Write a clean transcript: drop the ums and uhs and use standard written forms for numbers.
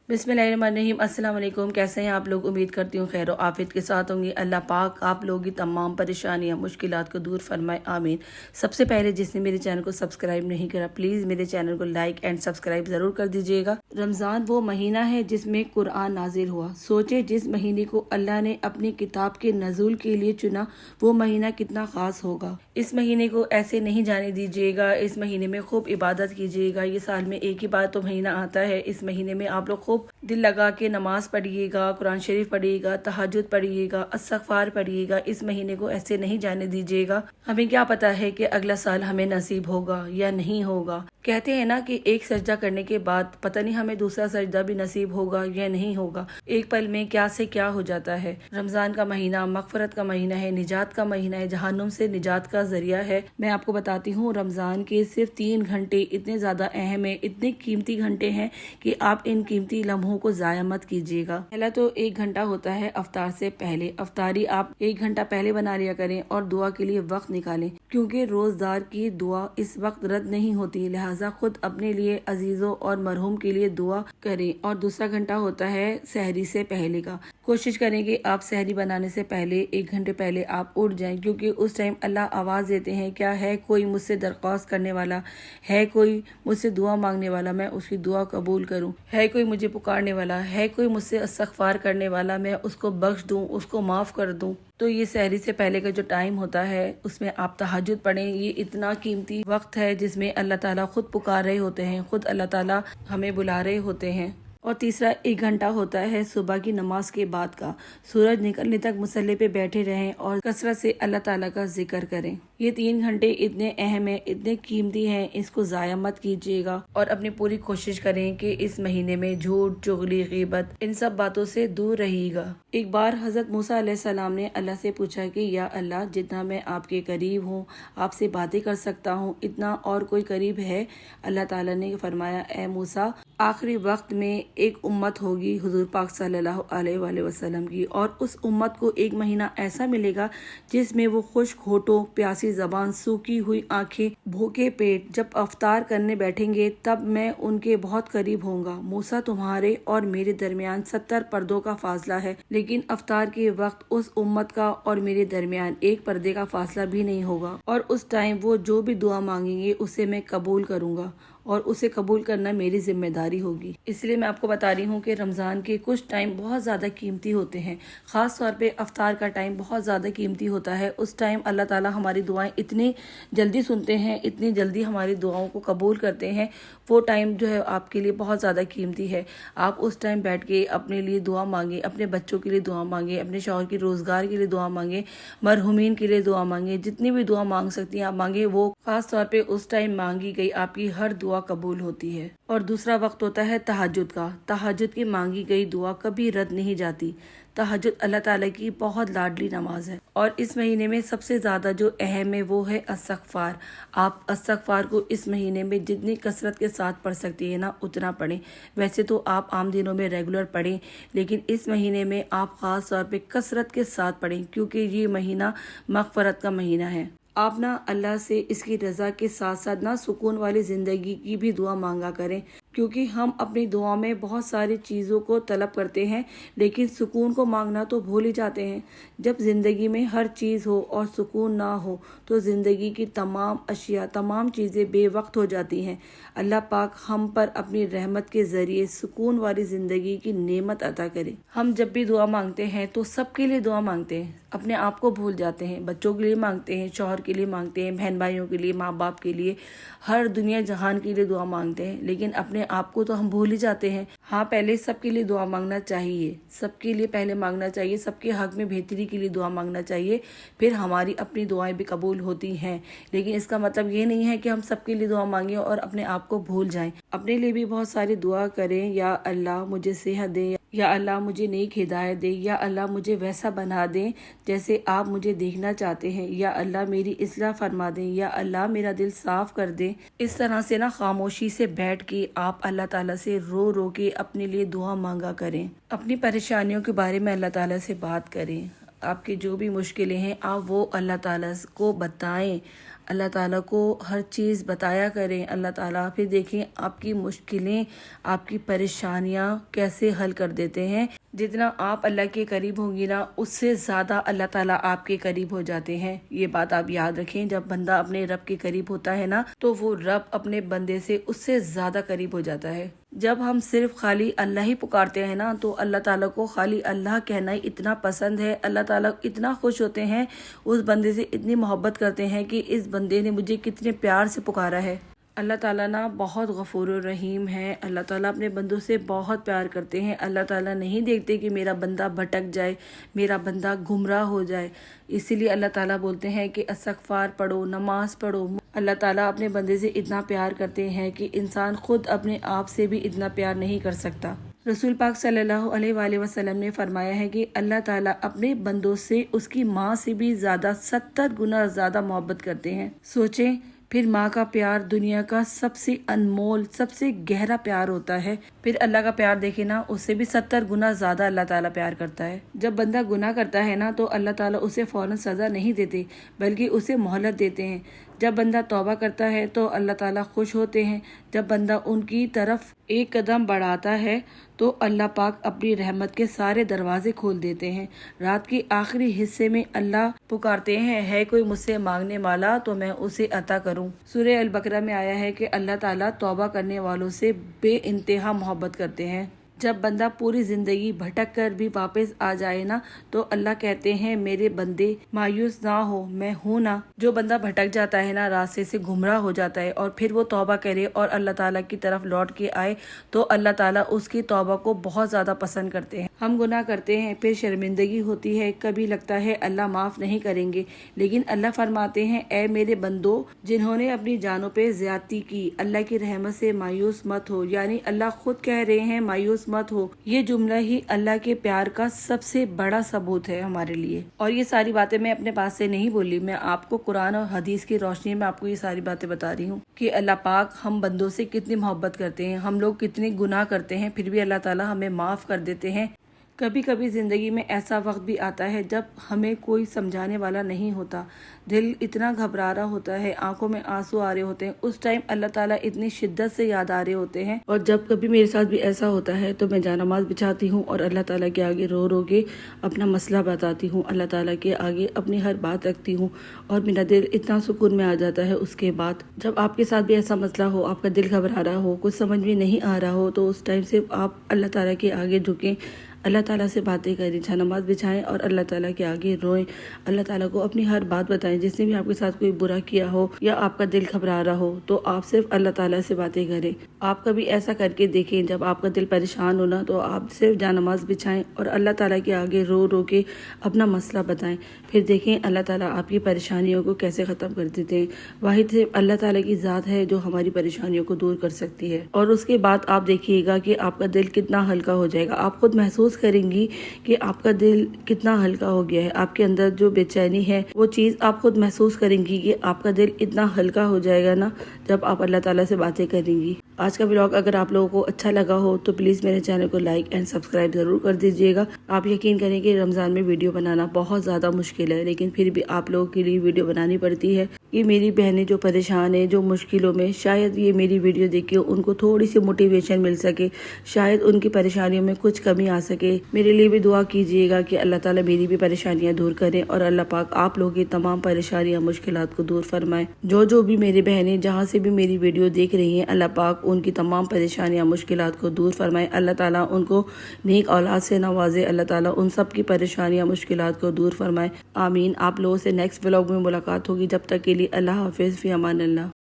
बिस्मिल्लाहिर्रहमानिर्रहीम। अस्सलाम वालेकुम। कैसे हैं आप लोग? उम्मीद करती हूँ खैर आफियत के साथ होंगे। अल्लाह पाक आप लोगों की तमाम परेशानियाँ मुश्किलात को दूर फरमाए, आमीन। सबसे पहले जिसने मेरे चैनल को सब्सक्राइब नहीं करा, प्लीज़ मेरे चैनल को लाइक एंड सब्सक्राइब ज़रूर कर दीजिएगा। रमज़ान वो महीना है जिसमें कुरान नाजिल हुआ। सोचे जिस महीने को अल्लाह ने अपनी किताब के नज़ुल के लिए चुना, वो महीना कितना ख़ास होगा। इस महीने को ऐसे नहीं जाने दीजिएगा। इस महीने में खूब इबादत कीजिएगा। ये साल में एक ही बार तो महीना आता है। इस महीने में आप लोग खूब दिल लगा के नमाज पढ़िएगा, कुरान शरीफ पढ़िएगा, तहज्जुद पढ़िएगा, इस्तग़फ़ार पढ़िएगा। इस महीने को ऐसे नहीं जाने दीजिएगा। हमें क्या पता है कि अगला साल हमें नसीब होगा या नहीं होगा। कहते हैं ना कि एक सजदा करने के बाद पता नहीं हमें दूसरा सजदा भी नसीब होगा या नहीं होगा। एक पल में क्या से क्या हो जाता है। रमजान का महीना मग़फ़िरत का महीना है, निजात का महीना है, जहन्नुम से निजात का जरिया है। मैं आपको बताती हूँ, रमजान के सिर्फ 3 घंटे इतने ज्यादा अहम है, इतने कीमती घंटे हैं कि आप इन कीमती लम्हों को जाया मत कीजिएगा। पहला तो 1 घंटा होता है अफ्तार से पहले। अफ्तारी आप 1 घंटा पहले बना लिया करें और दुआ के लिए वक्त निकालें, क्योंकि रोजदार की दुआ इस वक्त रद्द नहीं होती। लिहाजा खुद अपने लिए, अजीजों और मरहूम के लिए दुआ करें। और दूसरा घंटा होता है सहरी से पहले का। कोशिश करें कि आप सहरी बनाने से पहले 1 घंटे पहले आप उठ जाएं, क्योंकि उस टाइम अल्लाह आवाज देते हैं, क्या है कोई मुझसे दरख्वास्त करने वाला, है कोई मुझसे दुआ मांगने वाला, मैं उसकी दुआ कबूल करूं, है कोई मुझे पुकारने वाला, है कोई मुझसे इस्तग़फ़ार करने वाला, मैं उसको बख्श दूं, उसको माफ कर दूं। तो ये सहरी से पहले का जो टाइम होता है उसमें आप तहज्जुद पढ़ें। ये इतना कीमती वक्त है जिसमें अल्लाह ताला खुद पुकार रहे होते हैं, खुद अल्लाह ताला हमें बुला रहे होते हैं। और तीसरा 1 घंटा होता है सुबह की नमाज के बाद का। सूरज निकलने तक मुसल्ले पे बैठे रहें और कसरत से अल्लाह ताला का जिक्र करें। ये 3 घंटे इतने अहम हैं, इतने कीमती हैं, इसको ज़ाया मत कीजिएगा। और अपनी पूरी कोशिश करें कि इस महीने में झूठ, चुगली, गीबत, इन सब बातों से दूर रहिएगा। एक बार हज़रत मूसा अलैहिस्सलाम ने अल्लाह से पूछा कि या अल्लाह, जितना मैं आपके करीब हूँ, आपसे बातें कर सकता हूँ, इतना और कोई करीब है? अल्लाह ताला ने फरमाया, ए मूसा, आखिरी वक्त में एक उम्मत होगी हुजूर पाक सल्लल्लाहु अलैहि वसल्लम की, और उस उम्मत को एक महीना ऐसा मिलेगा जिसमें वो खुश्क होठों, प्यासी ज़बान, सूखी हुई आंखें, भूखे पेट जब अफ्तार करने बैठेंगे तब मैं उनके बहुत करीब होऊंगा। मूसा, तुम्हारे और मेरे दरमियान 70 पर्दों का फासला है, लेकिन अफ्तार के वक्त उस उम्मत का और मेरे दरमियान एक पर्दे का फासला भी नहीं होगा। और उस टाइम वो जो भी दुआ मांगेंगे उसे मैं कबूल करूंगा और उसे कबूल करना मेरी जिम्मेदारी होगी। इसलिए मैं आपको बता रही हूँ कि रमज़ान के कुछ टाइम बहुत ज़्यादा कीमती होते हैं। ख़ास तौर पे अफ्तार का टाइम बहुत ज़्यादा कीमती होता है। उस टाइम अल्लाह ताला हमारी दुआएं इतनी जल्दी सुनते हैं, इतनी जल्दी हमारी दुआओं को कबूल करते हैं। वो टाइम जो है आपके लिए बहुत ज़्यादा कीमती है। आप उस टाइम बैठ के अपने लिए दुआ मांगे, अपने बच्चों के लिए दुआ मांगे, अपने शौहर के रोज़गार के लिए दुआ मांगे, मरहुमीन के लिए दुआ मांगे, जितनी भी दुआ मांग सकती हैं आप मांगे। वो खास तौर पे उस टाइम मांगी गई आपकी हर दुआ कबूल होती है। और दूसरा वक्त होता है तहज्जुद का। तहज्जुद की मांगी गई दुआ कभी रद्द नहीं जाती। तहज्जुद अल्लाह ताला की बहुत लाडली नमाज है। और इस महीने में सबसे ज्यादा जो अहम है वो है इस्तग़फ़ार। आप इस्तग़फ़ार को इस महीने में जितनी कसरत के साथ पढ़ सकती है ना, उतना पढ़ें। वैसे तो आप आम दिनों में रेगुलर पढ़ें, लेकिन इस महीने में आप खास तौर पे कसरत के साथ पढ़ें, क्योंकि ये महीना मग़फ़िरत का महीना है। आप ना अल्लाह से इसकी रज़ा के साथ साथ ना सुकून वाली ज़िंदगी की भी दुआ मांगा करें, क्योंकि हम अपनी दुआ में बहुत सारी चीज़ों को तलब करते हैं, लेकिन सुकून को मांगना तो भूल ही जाते हैं। जब ज़िंदगी में हर चीज़ हो और सुकून ना हो तो ज़िंदगी की तमाम अशिया, तमाम चीज़ें बेवक्त हो जाती हैं। अल्लाह पाक हम पर अपनी रहमत के ज़रिए सुकून वाली ज़िंदगी की नेमत अता करे। हम जब भी दुआ मांगते हैं तो सबके लिए दुआ मांगते हैं, अपने आप को भूल जाते हैं। बच्चों के लिए मांगते हैं, शौहर के लिए मांगते हैं, बहन भाइयों के लिए, माँ बाप के लिए, हर दुनिया जहान के लिए दुआ मांगते हैं, लेकिन अपने आप को तो हम भूल ही जाते हैं। हाँ, पहले सबके लिए दुआ मांगना चाहिए, सबके लिए पहले मांगना चाहिए, सबके हक में बेहतरी के लिए दुआ मांगना चाहिए, फिर हमारी अपनी दुआएं भी कबूल होती हैं। लेकिन इसका मतलब ये नहीं है कि हम सबके लिए दुआ मांगे और अपने आप को भूल जाएं। अपने लिए भी बहुत सारी दुआ करें। या अल्लाह मुझे सेहत दे, या अल्लाह मुझे नेक हिदायत दे, या अल्लाह मुझे वैसा बना दें जैसे आप मुझे देखना चाहते हैं, या अल्लाह मेरी इस्लाह फरमा दें, या अल्लाह मेरा दिल साफ कर दें। इस तरह से ना खामोशी से बैठ के आप अल्लाह ताला से रो रो के अपने लिए दुआ मांगा करें। अपनी परेशानियों के बारे में अल्लाह ताला से बात करें। आपकी जो भी मुश्किलें हैं आप वो अल्लाह ताला को बताएं। اللہ تعالیٰ کو ہر چیز بتایا کریں اللہ تعالیٰ، پھر دیکھیں آپ کی مشکلیں، آپ کی پریشانیاں کیسے حل کر دیتے ہیں۔ جتنا آپ اللہ کے قریب ہوں گی نا، اس سے زیادہ اللہ تعالیٰ آپ کے قریب ہو جاتے ہیں۔ یہ بات آپ یاد رکھیں، جب بندہ اپنے رب کے قریب ہوتا ہے نا، تو وہ رب اپنے بندے سے اس سے زیادہ قریب ہو جاتا ہے۔ جب ہم صرف خالی اللہ ہی پکارتے ہیں نا، تو اللہ تعالیٰ کو خالی اللہ کہنا ہی اتنا پسند ہے۔ اللہ تعالیٰ اتنا خوش ہوتے ہیں، اس بندے سے اتنی محبت کرتے ہیں کہ اس بندے نے مجھے کتنے پیار سے پکارا ہے۔ اللہ تعالیٰ نا بہت غفور و رحیم ہے۔ اللہ تعالیٰ اپنے بندوں سے بہت پیار کرتے ہیں۔ اللہ تعالیٰ نہیں دیکھتے کہ میرا بندہ بھٹک جائے، میرا بندہ گمراہ ہو جائے، اسی لیے اللہ تعالیٰ بولتے ہیں کہ استغفار پڑھو، نماز پڑھو۔ اللہ تعالیٰ اپنے بندے سے اتنا پیار کرتے ہیں کہ انسان خود اپنے آپ سے بھی اتنا پیار نہیں کر سکتا۔ رسول پاک صلی اللہ علیہ وآلہ وسلم نے فرمایا ہے کہ اللہ تعالیٰ اپنے بندوں سے اس کی ماں سے بھی زیادہ 70 گنا زیادہ محبت کرتے ہیں۔ سوچیں، پھر ماں کا پیار دنیا کا سب سے انمول، سب سے گہرا پیار ہوتا ہے۔ پھر اللہ کا پیار دیکھیں نا، اس سے بھی 70 گنا زیادہ اللہ تعالیٰ پیار کرتا ہے۔ جب بندہ گناہ کرتا ہے نا، تو اللہ تعالیٰ اسے فوراً سزا نہیں دیتے، بلکہ اسے مہلت دیتے ہیں۔ جب بندہ توبہ کرتا ہے تو اللہ تعالیٰ خوش ہوتے ہیں۔ جب بندہ ان کی طرف ایک قدم بڑھاتا ہے تو اللہ پاک اپنی رحمت کے سارے دروازے کھول دیتے ہیں۔ رات کے آخری حصے میں اللہ پکارتے ہیں، ہے کوئی مجھ سے مانگنے والا تو میں اسے عطا کروں۔ سورہ البقرہ میں آیا ہے کہ اللہ تعالیٰ توبہ کرنے والوں سے بے انتہا محبت کرتے ہیں۔ جب بندہ پوری زندگی بھٹک کر بھی واپس آ جائے نا، تو اللہ کہتے ہیں میرے بندے مایوس نہ ہو، میں ہوں نا۔ جو بندہ بھٹک جاتا ہے نا، راستے سے گمراہ ہو جاتا ہے، اور پھر وہ توبہ کرے اور اللہ تعالیٰ کی طرف لوٹ کے آئے، تو اللہ تعالیٰ اس کی توبہ کو بہت زیادہ پسند کرتے ہیں۔ ہم گناہ کرتے ہیں، پھر شرمندگی ہوتی ہے، کبھی لگتا ہے اللہ معاف نہیں کریں گے، لیکن اللہ فرماتے ہیں اے میرے بندو جنہوں نے اپنی جانوں پہ زیادتی کی، اللہ کی رحمت سے مایوس مت ہو۔ یعنی اللہ خود کہہ رہے ہیں مایوس مت ہو۔ یہ جملہ ہی اللہ کے پیار کا سب سے بڑا ثبوت ہے ہمارے لیے۔ اور یہ ساری باتیں میں اپنے پاس سے نہیں بولی، میں آپ کو قرآن اور حدیث کی روشنی میں آپ کو یہ ساری باتیں بتا رہی ہوں کہ اللہ پاک ہم بندوں سے کتنی محبت کرتے ہیں۔ ہم لوگ کتنے گناہ کرتے ہیں، پھر بھی اللہ تعالیٰ ہمیں معاف کر دیتے ہیں۔ کبھی کبھی زندگی میں ایسا وقت بھی آتا ہے جب ہمیں کوئی سمجھانے والا نہیں ہوتا، دل اتنا گھبرا رہا ہوتا ہے، آنکھوں میں آنسو آ رہے ہوتے ہیں، اس ٹائم اللہ تعالیٰ اتنی شدت سے یاد آ رہے ہوتے ہیں۔ اور جب کبھی میرے ساتھ بھی ایسا ہوتا ہے تو میں جانماز بچھاتی ہوں اور اللہ تعالیٰ کے آگے رو رو کے اپنا مسئلہ بتاتی ہوں، اللہ تعالیٰ کے آگے اپنی ہر بات رکھتی ہوں، اور میرا دل اتنا سکون میں آ جاتا ہے۔ اس کے بعد جب آپ کے ساتھ بھی ایسا مسئلہ ہو، آپ کا دل گھبرا رہا ہو، کچھ سمجھ میں نہیں آ رہا ہو، تو اس ٹائم سے آپ اللہ تعالیٰ کے آگے جھکیں، اللہ تعالیٰ سے باتیں کریں، نماز بچھائیں اور اللہ تعالیٰ کے آگے روئیں، اللہ تعالیٰ کو اپنی ہر بات بتائیں۔ جس نے بھی آپ کے ساتھ کوئی برا کیا ہو یا آپ کا دل گھبرا رہا ہو، تو آپ صرف اللہ تعالیٰ سے باتیں کریں۔ آپ کبھی ایسا کر کے دیکھیں، جب آپ کا دل پریشان ہونا تو آپ صرف نماز بچھائیں اور اللہ تعالیٰ کے آگے رو رو کے اپنا مسئلہ بتائیں، پھر دیکھیں اللہ تعالیٰ آپ کی پریشانیوں کو کیسے ختم کر دیتے ہیں۔ واحد صرف اللہ تعالیٰ کی ذات ہے جو ہماری پریشانیوں کو دور کر سکتی ہے، اور اس کے بعد آپ دیکھیے گا کہ آپ کا دل کتنا ہلکا ہو جائے گا۔ آپ خود محسوس کریں گی کہ آپ کا دل کتنا ہلکا ہو گیا ہے، آپ کے اندر جو بے چینی ہے وہ چیز آپ خود محسوس کریں گی کہ آپ کا دل اتنا ہلکا ہو جائے گا نا، جب آپ اللہ تعالیٰ سے باتیں کریں گی۔ آج کا ولاگ اگر آپ لوگوں کو اچھا لگا ہو تو پلیز میرے چینل کو لائک اینڈ سبسکرائب ضرور کر دیجیے گا۔ آپ یقین کریں کہ رمضان میں ویڈیو بنانا بہت زیادہ مشکل ہے، لیکن پھر بھی آپ لوگوں کے لیے ویڈیو بنانی پڑتی ہے۔ یہ میری بہنیں جو پریشان ہیں، جو مشکلوں میں، شاید یہ میری ویڈیو دیکھ کے ان کو تھوڑی سی موٹیویشن مل سکے، شاید ان کی پریشانیوں میں کچھ کمی آ سکے۔ میرے لیے بھی دعا کیجیے گا کہ اللہ تعالیٰ میری بھی پریشانیاں دور کریں، اور اللہ پاک آپ لوگوں کی تمام پریشانیاں، مشکلات کو دور فرمائے۔ جو بھی میری بہنیں جہاں سے بھی میری ویڈیو دیکھ رہی ہیں، اللہ پاک ان کی تمام پریشانیاں، مشکلات کو دور فرمائے۔ اللہ تعالیٰ ان کو نیک اولاد سے نوازے، اللہ تعالیٰ ان سب کی پریشانیاں، مشکلات کو دور فرمائے، آمین۔ آپ لوگوں سے نیکسٹ ولاگ میں ملاقات ہوگی، جب تک کے لیے اللہ حافظ، فی امان اللہ۔